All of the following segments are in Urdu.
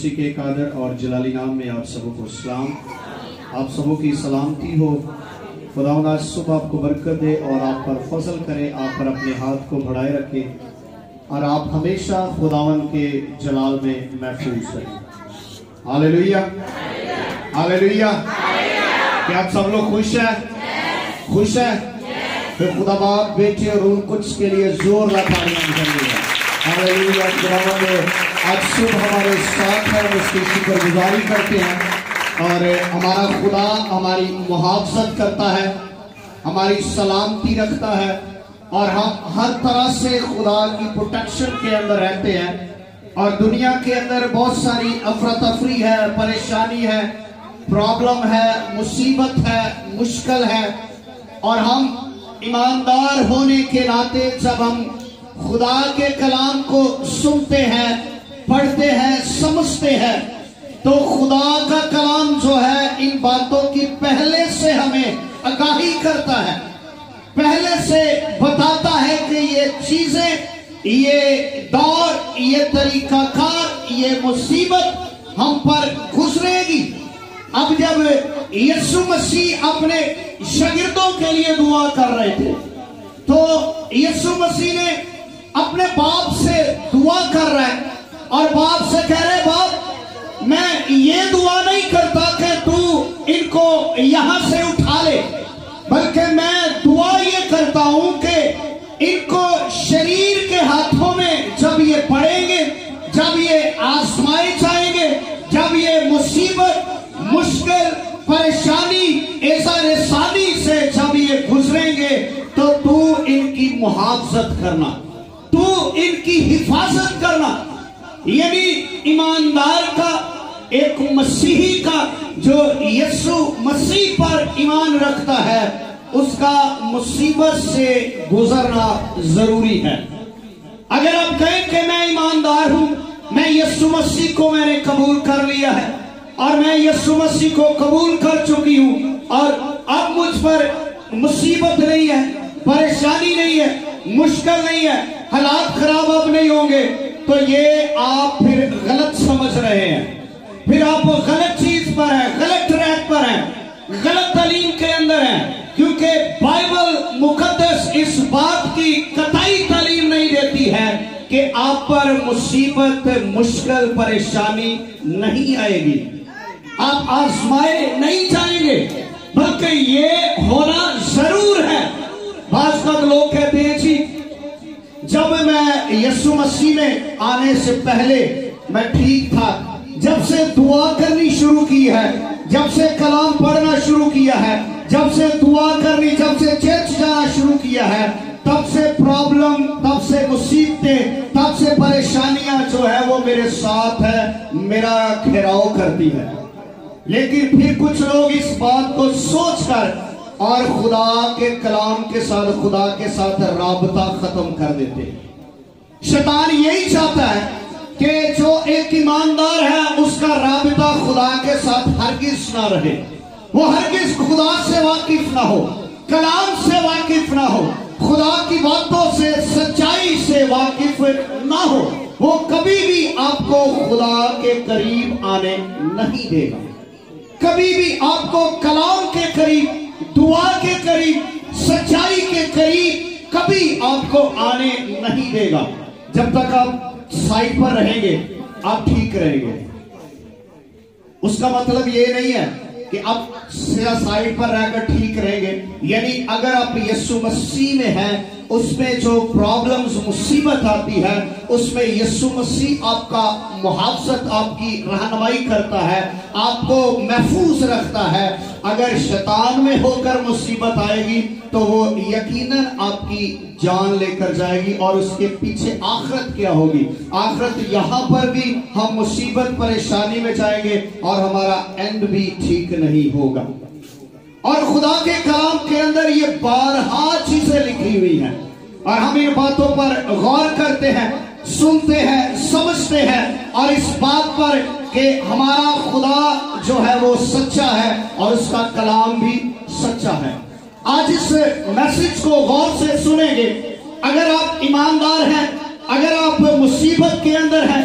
اسی کے قادر اور جلالی نام میں آپ سبوں کو سلام، آپ سبوں کی سلامتی ہو۔ خداوند آج صبح آپ کو برکت دے اور آپ پر فضل کرے، آپ پر اپنے ہاتھ کو بڑھائے رکھے اور آپ ہمیشہ خداوند کے جلال میں محفوظ رہیں۔ ہاللیلویہ، ہاللیلویہ۔ کیا آپ سب لوگ خوش ہیں؟ خوش ہیں؟ پھر خدا باپ، بیٹے اور روح القدس کے لیے زور لگائیں گے۔ ہاللیلویہ۔ خداوند آج صبح ہمارے ساتھ ہے، ہم اس کی شکر گزاری کرتے ہیں اور ہمارا خدا ہماری محافظت کرتا ہے، ہماری سلامتی رکھتا ہے اور ہم ہر طرح سے خدا کی پروٹیکشن کے اندر رہتے ہیں۔ اور دنیا کے اندر بہت ساری افراتفری ہے، پریشانی ہے، پرابلم ہے، مصیبت ہے، مشکل ہے، اور ہم ایماندار ہونے کے ناطے جب ہم خدا کے کلام کو سنتے ہیں، پڑھتے ہیں، سمجھتے ہیں، تو خدا کا کلام جو ہے ان باتوں کی پہلے سے ہمیں آگاہی کرتا ہے، پہلے سے بتاتا ہے کہ یہ چیزیں، یہ دور، یہ طریقہ کار، یہ مصیبت ہم پر گزرے گی۔ اب جب یسوع مسیح اپنے شاگردوں کے لیے دعا کر رہے تھے تو یسوع مسیح نے اپنے باپ سے دعا کر رہے ہیں اور باپ سے کہہ رہے، باپ میں یہ دعا نہیں کرتا کہ تو ان کو یہاں سے اٹھا لے، بلکہ میں دعا یہ کرتا ہوں کہ ان کو شریر کے ہاتھوں میں جب یہ پڑیں گے، جب یہ آزمائے جائیں گے، جب یہ مصیبت، مشکل، پریشانی، ایسا رسانی سے جب یہ گزریں گے تو تو ان کی محافظت کرنا، تو ان کی حفاظت کرنا۔ یعنی ایماندار کا، ایک مسیحی کا جو یسوع مسیح پر ایمان رکھتا ہے، اس کا مصیبت سے گزرنا ضروری ہے۔ اگر آپ کہیں کہ میں ایماندار ہوں، میں یسوع مسیح کو میں نے قبول کر لیا ہے اور میں یسوع مسیح کو قبول کر چکی ہوں اور اب مجھ پر مصیبت نہیں ہے، پریشانی نہیں ہے، مشکل نہیں ہے، حالات خراب اب نہیں ہوں گے، تو یہ آپ پھر غلط سمجھ رہے ہیں، پھر آپ غلط چیز پر ہیں، غلط ٹریک پر ہیں، غلط تعلیم کے اندر ہیں، کیونکہ بائبل مقدس اس بات کی قطعی تعلیم نہیں دیتی ہے کہ آپ پر مصیبت، مشکل، پریشانی نہیں آئے گی، آپ آزمائے نہیں جائیں گے، بلکہ یہ ہونا ضرور ہے۔ بعض وقت لوگ کہتے ہیں جی جب میں یسوع مسیح میں آنے سے پہلے میں ٹھیک تھا، جب سے دعا کرنی شروع کی ہے، جب سے کلام پڑھنا شروع کیا ہے، جب سے دعا کرنی، جب سے چرچ جانا شروع کیا ہے، تب سے پرابلم، تب سے مصیبتیں، تب سے پریشانیاں جو ہے وہ میرے ساتھ ہے، میرا گھیراؤ کرتی ہے۔ لیکن پھر کچھ لوگ اس بات کو سوچ کر اور خدا کے کلام کے ساتھ، خدا کے ساتھ رابطہ ختم کر دیتے ہیں۔ شیطان یہی چاہتا ہے کہ جو ایک ایماندار ہے اس کا رابطہ خدا کے ساتھ ہرگز نہ رہے، وہ ہرگز خدا سے واقف نہ ہو، کلام سے واقف نہ ہو، خدا کی باتوں سے، سچائی سے واقف نہ ہو، وہ کبھی بھی آپ کو خدا کے قریب آنے نہیں دے گا، کبھی بھی آپ کو کلام کے قریب، دعا کے قریب، سچائی کے قریب کبھی آپ کو آنے نہیں دے گا۔ جب تک آپ سائٹ پر رہیں گے آپ ٹھیک رہیں گے۔ اس کا مطلب یہ نہیں ہے کہ آپ سائٹ پر رہ کر ٹھیک رہیں گے، یعنی اگر آپ یسوع مسیح میں ہیں، اس میں جو پرابلمز، مصیبت آتی ہے، اس میں یسوع مسیح آپ کا محافظت، آپ کی رہنمائی کرتا ہے، آپ کو محفوظ رکھتا ہے۔ اگر شیطان میں ہو کر مصیبت آئے گی تو وہ یقیناً آپ کی جان لے کر جائے گی، اور اس کے پیچھے آخرت کیا ہوگی؟ آخرت یہاں پر بھی ہم مصیبت، پریشانی میں جائیں گے اور ہمارا اینڈ بھی ٹھیک نہیں ہوگا۔ اور خدا کے کلام کے اندر یہ بارہا چیزیں لکھی ہوئی ہیں اور ہم ان باتوں پر غور کرتے ہیں، سنتے ہیں، سمجھتے ہیں، اور اس بات پر کہ ہمارا خدا جو ہے وہ سچا ہے اور اس کا کلام بھی سچا ہے۔ آج اس میسج کو غور سے سنیں گے۔ اگر آپ ایماندار ہیں، اگر آپ مصیبت کے اندر ہیں،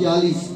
40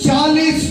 40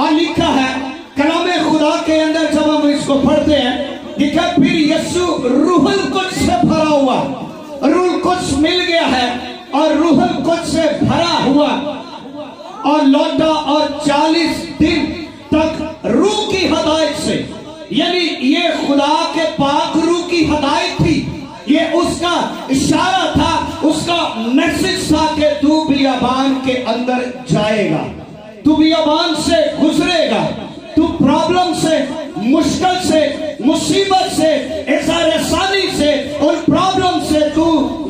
اور لکھا ہے کلام خدا کے اندر جب ہم اس کو پڑھتے ہیں، لکھا پھر یسوع روح القدس سے بھرا ہوا، روح القدس مل گیا ہے اور روح القدس سے بھرا ہوا اور لوٹا، اور 40 دن تک روح کی ہدایت سے، یعنی یہ خدا کے پاک روح کی ہدایت تھی، یہ اس کا اشارہ تھا، اس کا میسج تھا کہ تو بیابان کے اندر جائے گا، تو بیابان سے گزرے گا، تو پرابلم سے، مشکل سے، مصیبت سے، اظہار ثانی سے، ان پرابلم سے تو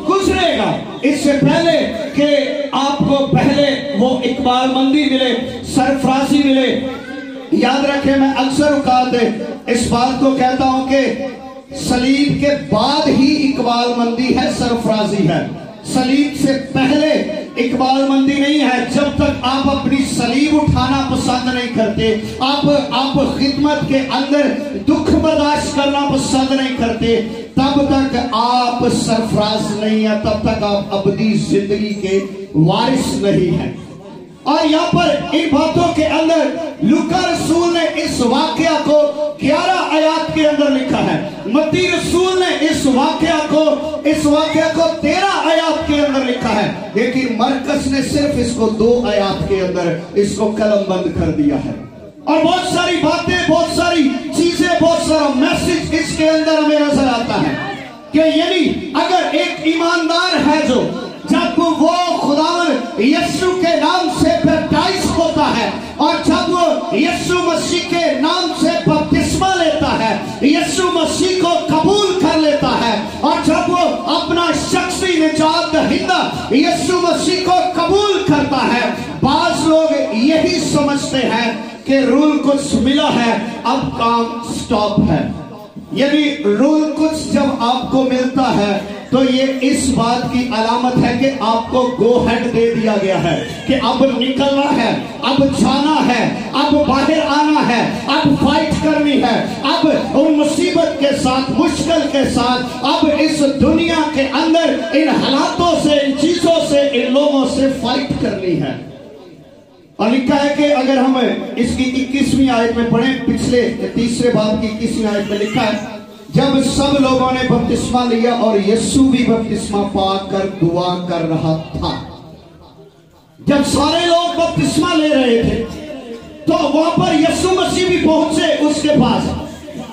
گزرے گا۔ اس سے پہلے کہ آپ کو پہلے وہ اقبال مندی ملے، سرفرازی ملے، یاد رکھیں میں اکثر اوقات اس بات کو کہتا ہوں کہ صلیب کے بعد ہی اقبال مندی ہے، سرفرازی ہے، صلیب سے پہلے اقبال مندی نہیں ہے۔ جب تک آپ اپنی صلیب اٹھانا پسند نہیں کرتے، آپ خدمت کے اندر دکھ برداشت کرنا پسند نہیں کرتے، تب تک آپ سرفراز نہیں ہیں، تب تک آپ ابدی زندگی کے وارث نہیں ہیں۔ اور یہاں پر ان باتوں کے اندر لوکا رسول نے اس واقعہ کو 11 آیات کے اندر لکھا ہے، متی رسول نے اس واقعہ کو 13 آیات کے اندر لکھا ہے، لیکن مرکز نے صرف اس کو 2 آیات کے اندر اس کو قلم بند کر دیا ہے۔ اور بہت ساری باتیں، بہت ساری چیزیں، بہت سارا میسج اس کے اندر ہمیں نظر آتا ہے کہ یعنی اگر ایک ایماندار ہے جو جب وہ خداوند یسوع کے نام سے بیپٹائز ہوتا ہے، اور جب وہ یسوع مسیح کے نام سے بپتسمہ لیتا ہے، یسوع مسیح کو قبول کر لیتا ہے، اور جب وہ اپنا شخصی نجات دہندہ یسوع مسیح کو قبول کرتا ہے، بعض لوگ یہی سمجھتے ہیں کہ روح القدس ملا ہے، اب کام سٹاپ ہے۔ یعنی روح القدس جب آپ کو ملتا ہے تو یہ اس بات کی علامت ہے کہ آپ کو گو ہیڈ دے دیا گیا ہے کہ اب نکلنا ہے، اب جانا ہے، اب باہر آنا ہے، اب فائٹ کرنی ہے، اب ان مصیبت کے ساتھ، مشکل کے ساتھ، اب اس دنیا کے اندر ان حالاتوں سے، ان چیزوں سے، ان لوگوں سے فائٹ کرنی ہے۔ اور لکھا ہے کہ اگر ہم اس کی 21ویں آیت میں پڑھیں، پچھلے 3 باب کی 21ویں آیت میں لکھا ہے، جب سب لوگوں نے بپتسمہ لیا اور یسوع بھی بپتسمہ پا کر دعا کر رہا تھا۔ جب سارے لوگ بپتسمہ لے رہے تھے تو وہاں پر یسوع مسیح بھی پہنچے اس کے پاس،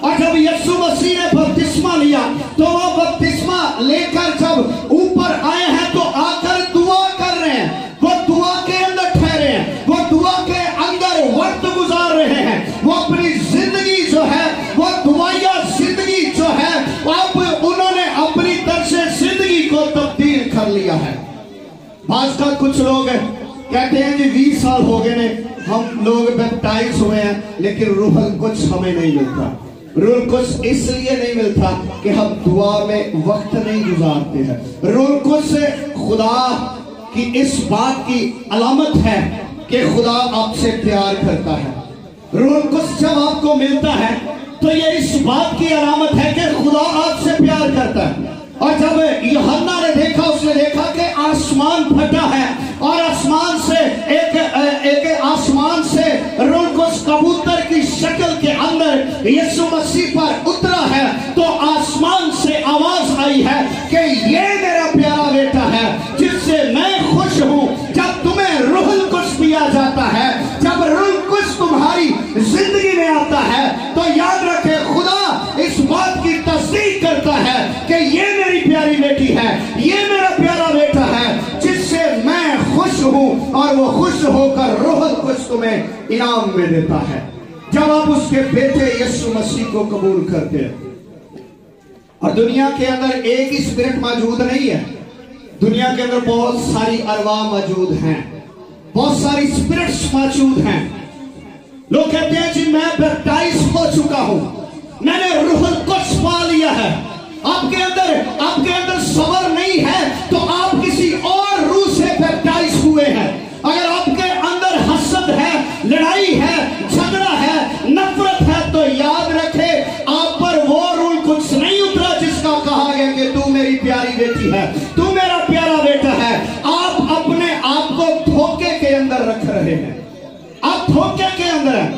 اور جب یسوع مسیح نے بپتسمہ لیا تو وہ بپتسمہ لے کر جب اوپر آئے ہیں تو آ کر دعا کر رہے ہیں، وہ دعا کے اندر ٹھہرے ہیں، وہ دعا کے اندر وقت گزار رہے ہیں، وہ اپنی زندگی جو ہے، وہ دعائیا زندگی جو ہے، اب انہوں نے اپنی طرز زندگی کو تبدیل کر لیا ہے۔ بعض کا کچھ لوگ کہتے ہیں جی 20 سال ہو گئے نے ہم لوگ بیپٹائز ہوئے ہیں، لیکن روح القدس ہمیں نہیں ملتا۔ روح القدس اس لیے نہیں ملتا کہ ہم دعا میں وقت نہیں گزارتے ہیں۔ روح القدس خدا کی اس بات کی علامت ہے کہ خدا آپ سے پیار کرتا ہے۔ روح القدس جب آپ کو ملتا ہے تو یہ اس بات کی علامت ہے کہ خدا آپ سے پیار کرتا ہے۔ اور جب یوحنا نے دیکھا، اس نے دیکھا کہ آسمان پھٹا ہے اور آسمان سے ایک آسمان سے روح القدس کبوتر کی شکل کے اندر یسوع مسیح پر اترا ہے، تو آسمان سے آواز آئی ہے کہ یہ میرا پیارا بیٹا ہے جس سے میں خوش ہوں۔ جب تمہیں روح القدس دیا جاتا ہے، جب روح القدس تمہاری زندگی میں آتا ہے، تو یاد رکھے خدا اس بات کی تصدیق کرتا ہے کہ یہ میری پیاری بیٹی ہے، یہ میرا پیارا بیٹا ہے جس سے میں خوش ہوں، اور وہ خوش ہو کر روح القدس تمہیں انعام میں دیتا ہے جب آپ اس کے بیٹے یسوع مسیح کو قبول کرتے ہیں۔ اور دنیا کے اندر ایک ہی اسپرٹ موجود نہیں ہے، دنیا کے اندر بہت ساری ارواح موجود ہیں، بہت ساری اسپرٹس موجود ہیں۔ لوگ کہتے ہیں جی میں بیپٹائز ہو چکا ہوں، میں نے روح القدس پا لیا ہے۔ آپ کے اندر صبر نہیں ہے تو آپ کسی اور روح سے بیپٹائز ہوئے ہیں۔ اگر آپ کے اندر حسد ہے، لڑائی ہے، جھگڑا ہے، نفرت ہے، تو یاد رکھے آپ پر وہ روح القدس نہیں اترا جس کا کہا گیا کہ تو میری پیاری بیٹی ہے، تو میرا پیارا بیٹا ہے۔ آپ اپنے آپ کو دھوکے کے اندر رکھ رہے ہیں، آپ دھوکے کے اندر ہیں۔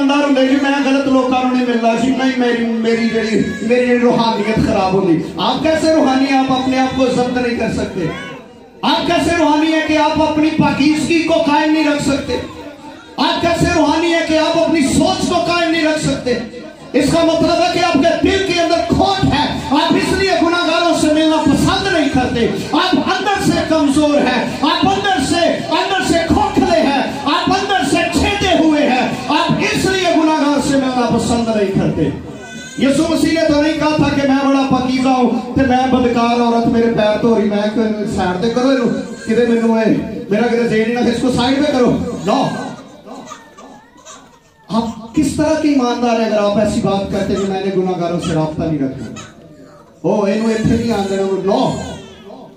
ایماندار ہوندے جی میں غلط لوکاں نوں نہیں ملدا جی نہیں میری روحانیت خراب ہوگی. آپ کیسے روحانی ہیں؟ آپ اپنے آپ کو ضبط نہیں کر سکتے. آپ کیسے روحانی ہے کہ آپ اپنی پاکیزگی کو قائم نہیں رکھ سکتے؟ آپ کیسے روحانی ہے کہ آپ اپنی سوچ کو قائم نہیں رکھ سکتے؟ اس کا مطلب ہے کہ آپ کے دل کے اندر کھوٹ ہے. آپ اس لیے گناہگاروں سے ملنا پسند نہیں کرتے. آپ اندر سے کمزور ہیں, آپ اندر سے کھوکھلے ہیں, آپ اندر سے چھیدے ہوئے ہیں. آپ اس لیے گناہگار سے ملنا پسند نہیں کرتے. یسوع مسیح نے تو نہیں کہا تھا کہ میں بڑا پاکیزہ ہوں کہ میں بدکار عورت میرے پیر تو رہی میں سائڈ تے کرو کدے مینوں ہے میرا کدے ذہن نہ اس کو سائڈ پہ کرو. نو, آپ کس طرح کی ایماندار ہے اگر آپ ایسی بات کرتے کہ میں نے گناہگاروں سے رابطہ نہیں رکھنا؟ اینو ایتھے نہیں آن دینا. نو,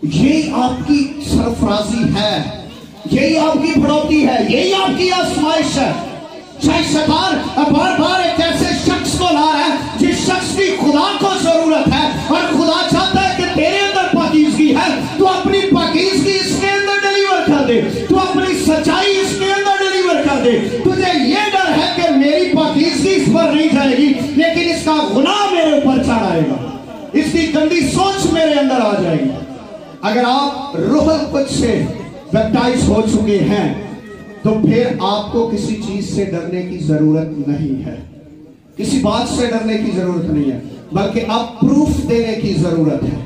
یہی آپ کی سرفرازی ہے, یہی آپ کی بڑھوتی ہے, یہی آپ کی آزمائش ہے. شاید شیطان بار بار ایک ایسے شخص کو لا رہا ہے جس شخص کی خدا کو ضرورت ہے, اور خدا چاہتا ہے کہ تیرے اندر پاکیزگی ہے, تو اپنی پاکیزگی اس کے اندر ڈیلیور کر دے, تو اپنی سچائی اس کے اندر ڈیلیور کر دے. تجھے یہ ڈر ہے کہ میری پاکیزگی اس پر نہیں جائے گی, لیکن اس کا گناہ میرے اوپر چڑھ آئے گا, اس کی گندی سوچ میرے اندر آ جائے گی. اگر آپ روح القدس سے بیپٹائز ہو چکے ہیں تو پھر آپ کو کسی چیز سے ڈرنے کی ضرورت نہیں ہے, کسی بات سے ڈرنے کی ضرورت نہیں ہے, بلکہ اب پروف دینے کی ضرورت ہے.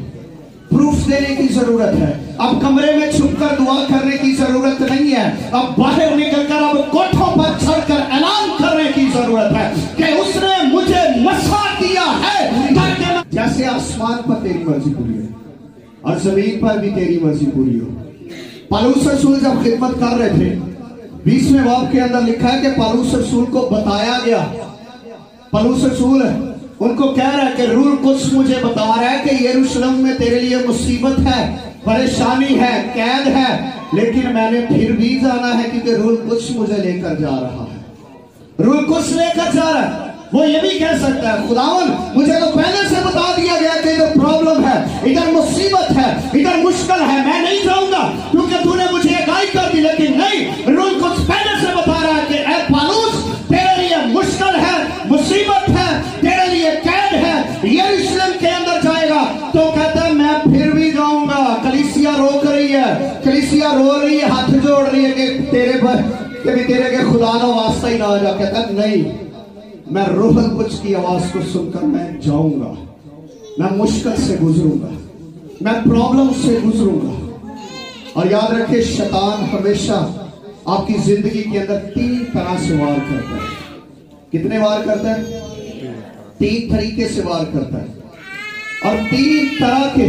پروف دینے کی ضرورت ہے. اب کمرے میں چھپ کر دعا کرنے کی ضرورت نہیں ہے, اب باہر نکل کر اب کوٹھوں پر چڑھ کر اعلان کرنے کی ضرورت ہے کہ اس نے مجھے مسا کیا ہے. جیسے آسمان پر تیری مرضی پوری ہے اور زمین پر بھی تیری مرضی پوری ہو. پالوس رسول جب خدمت کر رہے تھے 20ویں باب کے اندر لکھا ہے کہ پالوس رسول کو بتایا گیا, پالوس رسول ان کو کہہ رہا ہے کہ روح القدس مجھے بتا رہا ہے کہ یروشلم میں تیرے لیے مصیبت ہے, پریشانی ہے, قید ہے, لیکن میں نے پھر بھی جانا ہے کیونکہ روح القدس مجھے لے کر جا رہا ہے. روح القدس لے کر جا رہا ہے. وہ یہ بھی کہہ سکتا ہے خداوند مجھے تو پہلے سے بتا دیا گیا کہ ادھر پرابلم ہے, ادھر مصیبت ہے, ادھر مشکل ہے, میں نہیں جاؤں گا کیونکہ تو نے مجھے آگاہی کر دی. لیکن نہیں, روح القدس پہلے سے بتا رہا ہے کہ اے پالوس تیرے لیے مشکل ہے, مصیبت ہے, تیرے لیے قید ہے, یروشلم کے اندر جائے گا. تو کہتا ہے میں پھر بھی جاؤں گا. کلیسیا روک رہی ہے, کلیسیا رو رہی ہے, ہاتھ جوڑ رہی ہے کہ تیرے پر کہ بھی تیرے کے خدا کا واسطہ ہی نہ آ جا. کہتا ہے نہیں, میں روح القدس کی آواز کو سن کر میں جاؤں گا, میں مشکل سے گزروں گا, میں پرابلم سے گزروں گا. اور یاد رکھے شیطان ہمیشہ آپ کی زندگی کے اندر 3 طرح سے وار کرتا ہے. کتنے وار کرتا ہے؟ 3 طریقے سے وار کرتا ہے. اور 3 طرح کے,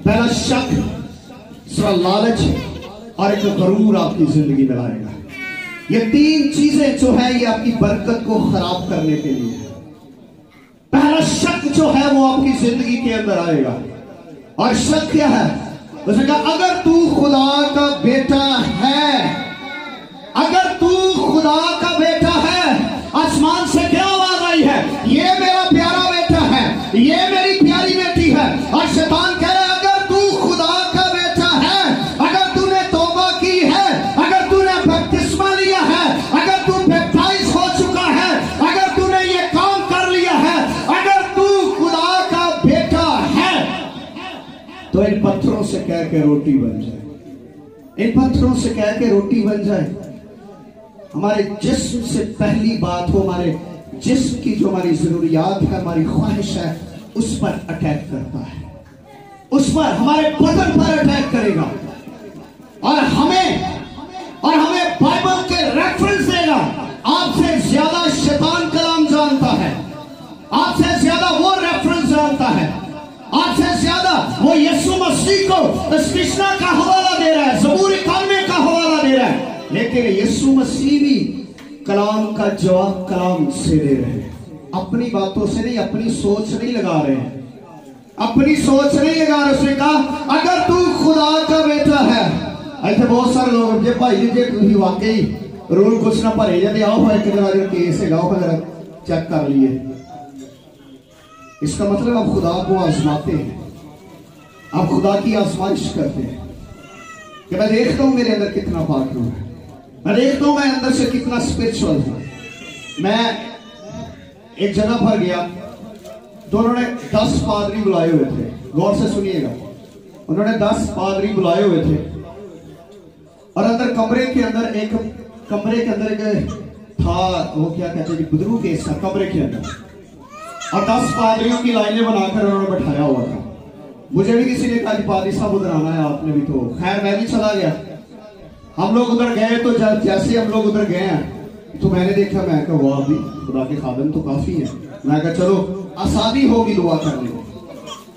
پہلا شک, دوسرا لالچ, اور ایک غرور آپ کی زندگی میں لائے گا. یہ 3 چیزیں جو ہے یہ آپ کی برکت کو خراب کرنے کے لیے ہے. پہلا شک جو ہے وہ آپ کی زندگی کے اندر آئے گا. اور شک کیا ہے؟ اس نے کہا اگر تو خدا کا بیٹا ہے, اگر تو خدا کا بیٹا ہے, آسمان سے کیا آواز آئی ہے؟ یہ میرا پیارا بیٹا ہے, یہ میری پیاری بیٹی ہے. اور شیطان کہہ رہا ہے اگر تو خدا کا بیٹا ہے, اگر تو نے توبہ کی ہے, اگر تو نے بپتسمہ لیا ہے, اگر تو بیپٹائز ہو چکا ہے, اگر تو نے یہ کام کر لیا ہے, اگر تو خدا کا بیٹا ہے, تو ان پتھروں سے کہہ کے روٹی بن جائے, ان پتھروں سے کہہ کے روٹی بن جائے. ہمارے جسم سے پہلی بات ہو, ہمارے جسم کی جو ہماری ضروریات ہے, ہماری خواہش ہے, اس پر اٹیک کرتا ہے, اس پر ہمارے بدن پر اٹیک کرے گا. اور ہمیں بائبل کے ریفرنس دے گا. آپ سے زیادہ شیطان کلام جانتا ہے, آپ سے زیادہ وہ ریفرنس جانتا ہے, آپ سے زیادہ وہ یسوع مسیح کو اسپیشنا کا حوالہ دے رہا ہے, زبور 91 کا حوالہ دے رہا ہے. لیکن یسوع مسیح بھی کلام کا جواب کلام سے دے رہے ہیں, اپنی باتوں سے نہیں, اپنی سوچ نہیں لگا رہے ہیں, اپنی سوچ نہیں لگا رہے. اس نے کہا اگر تو خدا کا بیٹا ہے. ایسے بہت سارے لوگ جی بھائی جی تھی واقعی رول کچھ نہ بھرے جاتے, آؤ ہے کہ ذرا کیس ہے گاؤ ذرا چیک کر لیے. اس کا مطلب آپ خدا کو آزماتے ہیں, آپ خدا کی آزمائش کرتے ہیں کہ میں دیکھتا ہوں میرے اندر کتنا پاک ہے, میں دیکھتا ہوں میں اندر سے کتنا اسپرچول ہوں. میں ایک جگہ پر گیا تو انہوں نے 10 پادری بلائے ہوئے تھے. غور سے سنیے گا, انہوں نے 10 پادری بلائے ہوئے تھے اور اندر کمرے کے اندر ایک تھا, وہ کیا کہتے ہیں, بدرو کے حصہ کمرے کے اندر, اور 10 پادریوں کی لائنیں بنا کر انہوں نے بٹھایا ہوا تھا. مجھے بھی کسی نے کہا کہ پادری صاحب ادھر آنا ہے آپ نے بھی, تو خیر میں بھی چلا گیا. ہم لوگ ادھر گئے تو جیسے ہم لوگ ادھر گئے ہیں تو میں نے دیکھا, میں کہا واہ بھی خدا کے خادم تو کافی ہیں. میں کہا چلو آسانی ہوگی دعا کرنے میں,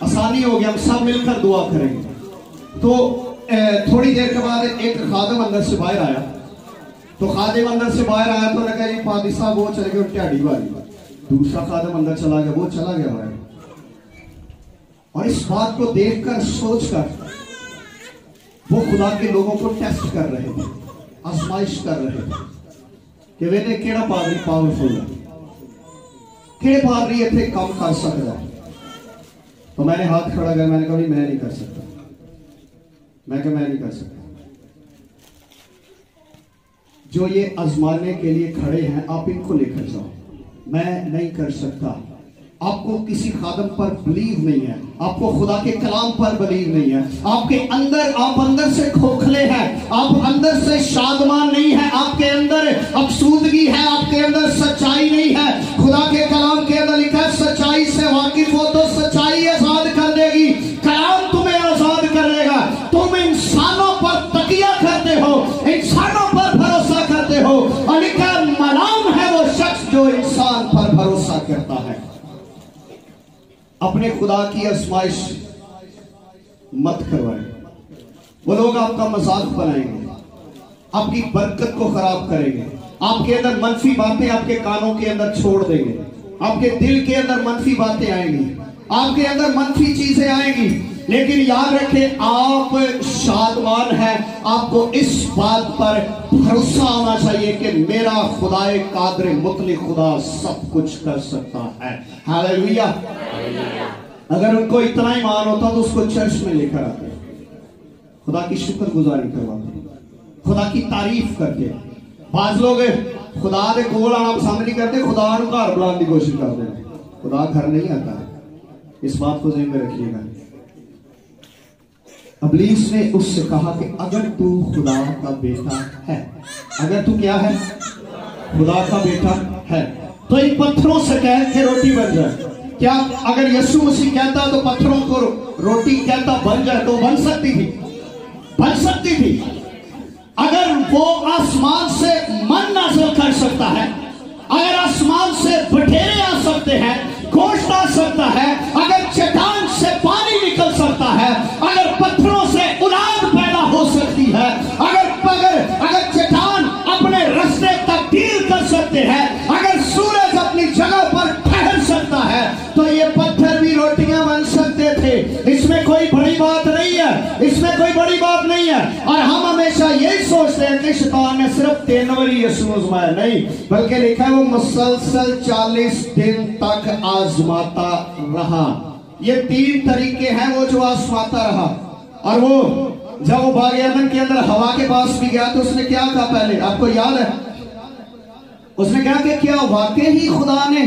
آسانی ہوگی, ہم سب مل کر دعا کریں گے. تو تھوڑی دیر کے بعد ایک خادم اندر سے باہر آیا. تو خادم اندر سے باہر آیا تو نے کہا جی پادری صاحب وہ چلے گئے ٹیاڑی والی. دوسرا خادم اندر چلا گیا, وہ چلا گیا باہر. اور اس بات کو دیکھ کر سوچ کر وہ خدا کے لوگوں کو ٹیسٹ کر رہے تھے, آزمائش کر رہے تھے کہ وینے کیڑا پادری پاورفل ہے, کیڑے پادری اتنے کام کر سکتا ہے. تو میں نے ہاتھ کھڑا کیا, میں نے کہا میں نہیں کر سکتا, میں نہیں کر سکتا. جو یہ آزمانے کے لیے کھڑے ہیں آپ ان کو لے کر جاؤ, میں نہیں کر سکتا. آپ کو کسی خادم پر بلیو نہیں ہے, آپ کو خدا کے کلام پر بلیو نہیں ہے, آپ اندر سے کھوکھلے ہیں, آپ اندر سے شادمان نہیں ہیں, آپ کے اندر افسردگی ہے, آپ کے اندر سچائی نہیں ہے. خدا کے کلام کے اندر لکھا ہے سچائی سے واقف ہو تو سچائی آزاد کر دے گی, کلام تمہیں آزاد کرے گا. تم انسانوں پر تکیہ کرتے ہو, انسانوں پر بھروسہ کرتے ہو, اور لکھا ملام ہے وہ شخص جو انسان پر بھروسہ کرتا ہے. اپنے خدا کی آزمائش مت کروائیں. وہ لوگ آپ کا مذاق بنائیں گے, آپ کی برکت کو خراب کریں گے, آپ کے اندر منفی باتیں آپ کے کانوں کے اندر چھوڑ دیں گے, آپ کے دل کے اندر منفی باتیں آئیں گی, آپ کے اندر منفی چیزیں آئیں گی. لیکن یاد رکھیں آپ شادمان ہیں, آپ کو اس بات پر بھروسہ ہونا چاہیے کہ میرا خدا قادر مطلق خدا سب کچھ کر سکتا ہے. ہاللیلویا. اگر ان کو اتنا ایمان ہوتا تو اس کو چرچ میں لے کر آتے, خدا کی شکر گزاری کرواتے, خدا کی تعریف کرتے. بعض لوگ خدا دے کول آنا پسند نہیں کرتے, خدا نو گھر بلانے کی کوشش کرتے ہیں. خدا گھر نہیں آتا ہے, اس بات کو ذہن میں رکھیے گا. ابلیس نے اس سے کہا کہ اگر تو خدا کا بیٹا ہے, اگر تو کیا ہے, خدا کا بیٹا ہے, تو ان پتھروں سے کہہ کہ روٹی بن جائے. کیا اگر یسوع مسیح کہتا تو پتھروں کو روٹی کہتا بن جائے تو بن سکتی تھی, بن سکتی تھی. اگر وہ آسمان سے من نازل کر سکتا ہے, اگر آسمان سے بٹیرے آ سکتے ہیں, گوشت آ سکتا ہے, اگر چٹان سے پانی نکل سکتا ہے, اگر پتھروں سے اولاد پیدا ہو سکتی ہے, اگر چٹان اپنے رستے تبدیل کر سکتے ہیں, اگر سورج اپنی جگہ پر ٹھہر سکتا ہے, تو یہ پتھر بھی روٹیاں بن سکتے تھے. اس میں کوئی بڑی بات نہیں ہے, اس میں کوئی بڑی بات نہیں ہے. اور ہم ہمیشہ یہی سوچتے ہیں کہ شیطان نے صرف 3 باری یسوع آزمایا, نہیں, بلکہ لکھا ہے وہ مسلسل 40 دن تک آزماتا رہا. یہ 3 طریقے ہیں وہ جو آزماتا رہا. اور وہ جب وہ باغ عدن کے اندر ہوا کے پاس بھی گیا تو اس نے کیا کہا پہلے, آپ کو یاد ہے, اس نے کہا کہ کیا واقعی ہی خدا نے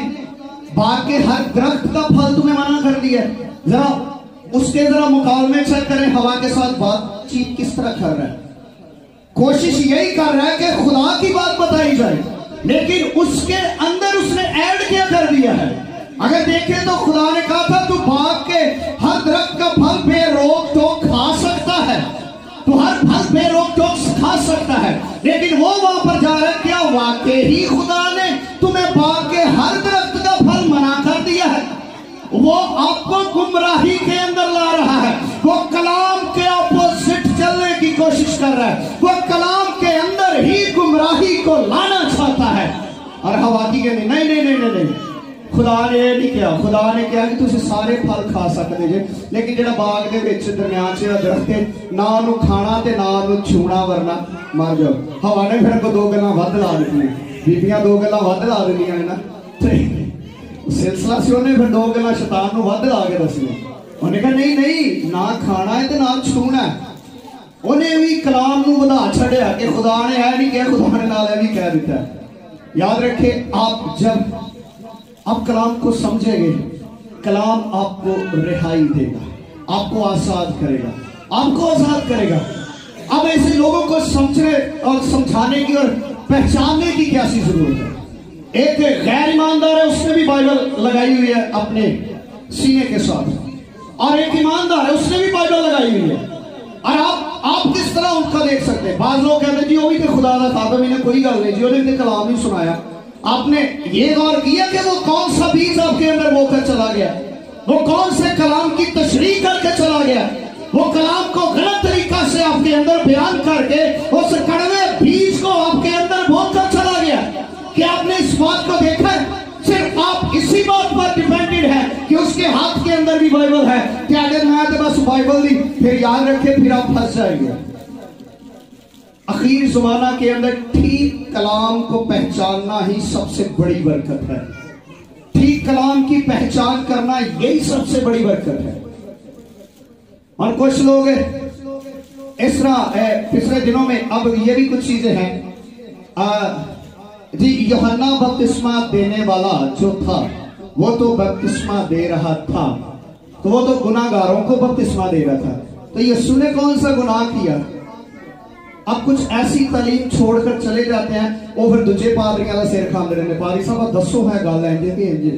باغ کے ہر درخت کا پھل تمہیں منع کر دیا ہے؟ ذرا اس کے مقابلے چیک کریں, ہوا کے ساتھ بات چیت کس طرح کر رہا ہے. کوشش یہی کر رہا ہے کہ خدا کی بات بتائی جائے, لیکن اس کے اندر اس نے ایڈ کیا کر دیا ہے. اگر دیکھیں تو خدا نے کہا تھا تو باغ کے ہر درخت کا پھل بے روک ٹوک کھا سکتا ہے, تو ہر پھل بے روک ٹوک کھا سکتا ہے, لیکن وہ وہاں پر جا رہا ہے کیا واقعی خدا نے تمہیں باغ کے ہر درخت کا پھل منع کر دیا ہے؟ وہ آپ کو گمراہی کے اندر لا رہا ہے, وہ کلام کے اپوزٹ چلنے کی کوشش کر رہا ہے, وہ کلام کے اندر ہی گمراہی کو لانا چاہتا ہے. اور ہوا کی کہنے نہیں نہیں نہیں نہیں, خدا نے یہ نہیں کیا. خدا نے کیا کہ تُسے سارے پھل کھا سکتے جے, لیکن جڑا باغ دے وچ درمیان چ درخت ہے نہ انہوں کھانا تے نہ انہوں چھونا ورنہ مر جاؤ. ہوا نے پھر کو 2 گلاں ود لا دتیاں, بیبیاں 2 گلاں ود لا دتیاں نا, سلسلہ سے انہیں پھر 2 گلاں شیطان نو ود لا کے دسیاں. انہوں نے کہا نہیں نہیں, نہ کھانا ہے تے نہ چھونا ہے. انہیں بھی کلام نو ودا چھڑیا کہ خدا نے ہے نہیں کہ خدا نے نال بھی کہہ دیتا ہے. یاد رکھیں آپ جب آپ کلام کو سمجھیں گے، کلام آپ کو رہائی دے گا، آپ کو آزاد کرے گا، آپ کو آزاد کرے گا۔ اب ایسے لوگوں کو سمجھنے اور سمجھانے کی اور پہچاننے کی کیا سی ضرورت ہے؟ ایک غیر ایماندار ہے، اس نے بھی بائبل لگائی ہوئی ہے اپنے سینے کے ساتھ، اور ایک ایماندار ہے، اس نے بھی بائبل لگائی ہوئی ہے، اور آپ کس طرح ان کا دیکھ سکتے ہیں؟ بعض لوگ کہتے ہیں جی وہ بھی تو خدا تھا، تو میں نے کوئی گل نہیں جی، انہوں نے کلام ہی سنایا۔ آپ نے یہ غور کیا کہ وہ کون سا بیج آپ کے اندر بو کر چلا گیا؟ وہ کون سے کلام کی تشریح کر کے چلا گیا؟ وہ کلام کو غلط طریقہ سے آپ کے اندر بیان کر کے اس کڑوے بیج کو آپ کے اندر بو کر چلا گیا۔ کیا آپ نے اس بات کو دیکھا ہے؟ صرف آپ اسی بات پر ڈیپینڈڈ ہے کہ اس کے ہاتھ کے اندر بھی بائبل ہے، کہ اگر میں تو بس بائبل دی، پھر یاد رکھے پھر آپ پھنس جائیں گے۔ اخیر زمانہ کے اندر ٹھیک کلام کو پہچاننا ہی سب سے بڑی برکت ہے۔ ٹھیک کلام کی پہچان کرنا یہی سب سے بڑی برکت ہے۔ اور کچھ لوگ اس طرح پچھلے دنوں میں، اب یہ بھی کچھ چیزیں ہیں جی، یوحنا بپتسمہ دینے والا جو تھا وہ تو بپتسمہ دے رہا تھا، تو وہ تو گناہ گاروں کو بپتسمہ دے رہا تھا، تو یسوع نے کون سا گناہ کیا؟ اب کچھ ایسی تعلیم چھوڑ کر چلے جاتے ہیں، وہ پھر دجے پادریاں کا سر کھاندے رہتے، پادری صاحب دسو ہے گل ہے جی۔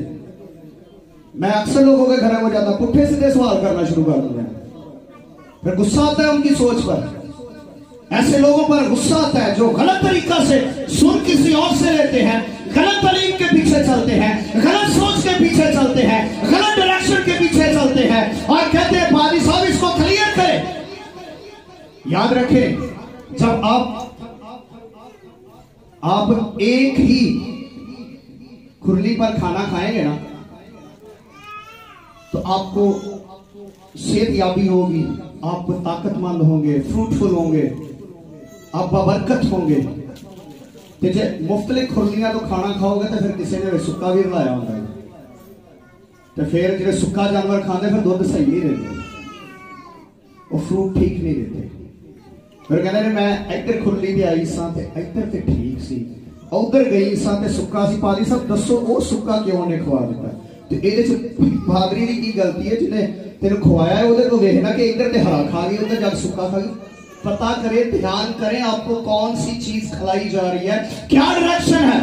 میں اکثر لوگوں کے گھر میں جاتا، پٹھے سیدھے سوال کرنا شروع کر دوں، پھر غصہ آتا ہے ان کی سوچ پر، ایسے لوگوں پر غصہ آتا ہے جو غلط طریقہ سے سن کسی اور سے لیتے ہیں، غلط تعلیم کے پیچھے چلتے ہیں، غلط سوچ کے پیچھے چلتے ہیں، غلط ڈائریکشن کے پیچھے چلتے ہیں، اور کہتے ہیں پادری صاحب اس کو کلیئر کریں۔ یاد رکھیں، جب آپ ایک ہی کھرلی پر کھانا کھائیں گے نا، تو آپ کو صحت یابی ہوگی، آپ طاقت مند ہوں گے، فروٹفل ہوں گے، آپ بابرکت ہوں گے۔ تو جب مختلف کھرلیاں تو کھانا کھاؤ گے تو پھر کسی نے سکا بھی بلایا ہوگا، تو پھر جو سکا جانور کھانے پھر دودھ صحیح نہیں دیتے، وہ فروٹ ٹھیک نہیں دیتے۔ پھر کہنے نے میں ادھر کھرلی بھی آئی ساں تے ادھر تے ٹھیک سی، ادھر گئی ساں تے سکا سی، پادری صاحب دسو وہ سکا کیوں نے کھوا دیتا؟ تو یہ پادری کی غلطی ہے جنہیں تیرے کھوایا ہے، ادھر کو دیکھنا کہ ادھر تے ہرا کھا گئی، ادھر جب سکا کھا گئی۔ پتا کرے، دھیان کریں آپ کو کون سی چیز کھلائی جا رہی ہے، کیا ڈائریکشن ہے،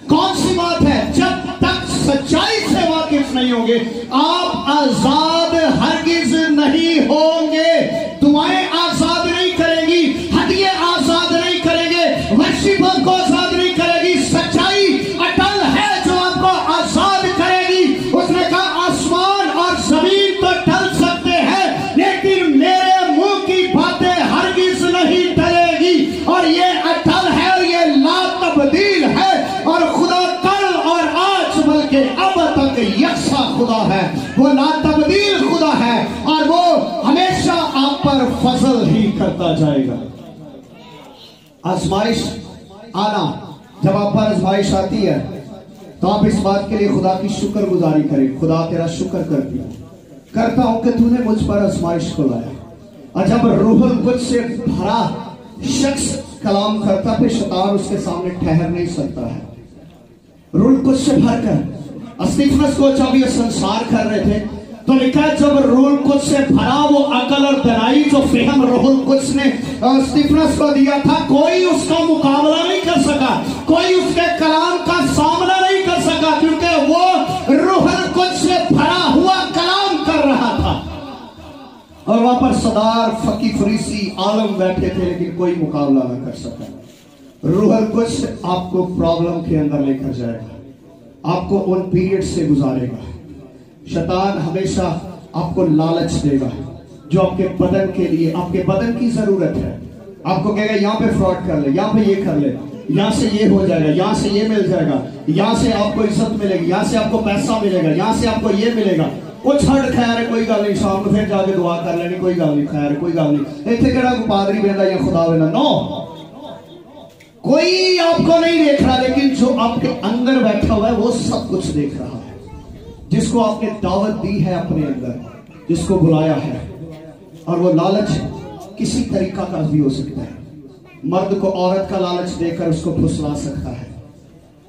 کون سی بات ہے۔ جب تک سچائی سے واقف نہیں ہوں گے آپ آزاد ہرگز نہیں ہوں گے۔ دعائیں آزاد نہیں کریں گی، ہدیے آزاد نہیں کریں گے، ورشپ آپ کو آزاد نہیں کرے گی۔ سچائی اٹل ہے جو آپ کو آزاد کرے گی۔ اس نے کہا آسمان اور زمین تو ٹل سکتے ہیں لیکن میرے منہ کی باتیں ہرگز نہیں ٹلے گی، اور یہ اٹل ہے اور یہ لا تبدیل ہے، اور خدا کل اور آج بلکہ اب تک یکساں خدا ہے، وہ لا تبدیل خدا ہے، اور وہ ہمیشہ آپ پر فضل ہی کرتا جائے گا۔ آزمائش آنا، جب آپ پر آزمائش آتی ہے تو آپ اس بات کے لیے خدا کی شکر گزاری کریں، خدا تیرا شکر کرتا ہوں کہ تو نے مجھ پر آزمائش کو لایا۔ اور جب روح القدس سے بھرا شخص کلام کرتا پھر شیطان اس کے سامنے ٹھہر نہیں سکتا ہے۔ روح القدس سے بھر کر استفنس کو جب یہ سنسار کر رہے تھے تو لکھا ہے جب روح القدس سے بھرا وہ عقل اور دانائی جو فہم روح القدس نے استفنس کو دیا تھا، کوئی اس کا مقابلہ نہیں کر سکا، کوئی اس کے کلام کا سامنا نہیں کر سکا، کیونکہ وہ روح القدس سے بھرا ہوا کلام کر رہا تھا۔ اور وہاں پر صدار، فقی، فریسی، عالم بیٹھے تھے لیکن کوئی مقابلہ نہ کر سکا۔ روح القدس آپ کو پرابلم کے اندر لے کر جائے گا، آپ کو ان پیریڈ سے گزارے گا۔ شیطان ہمیشہ آپ کو لالچ دے گا جو آپ کے بدن کے لیے، آپ کے بدن کی ضرورت ہے۔ آپ کو کہے گا یہاں پہ فراڈ کر لے، یہاں پہ یہ کر لے، یہاں سے یہ ہو جائے گا، یہاں سے یہ مل جائے گا، یہاں سے آپ کو عزت ملے گی، یہاں سے آپ کو پیسہ ملے گا، یہاں سے آپ کو یہ ملے گا۔ وہ چھڑ خیر ہے، کوئی گل نہیں، شام کو پھر جا کے دعا کر لینی، کوئی گل نہیں، خیر کوئی گل نہیں، ایتھے کہڑا کوئی پادری بہندا یا خدا بہندا، نو، کوئی آپ کو نہیں دیکھ رہا، لیکن جو آپ کے اندر بیٹھا ہوا ہے وہ سب کچھ دیکھ رہا ہے، جس کو آپ نے دعوت دی ہے اپنے اندر، جس کو بلایا ہے۔ اور وہ لالچ کسی طریقہ کا بھی ہو سکتا ہے، مرد کو عورت کا لالچ دے کر اس کو پھسلا سکتا ہے،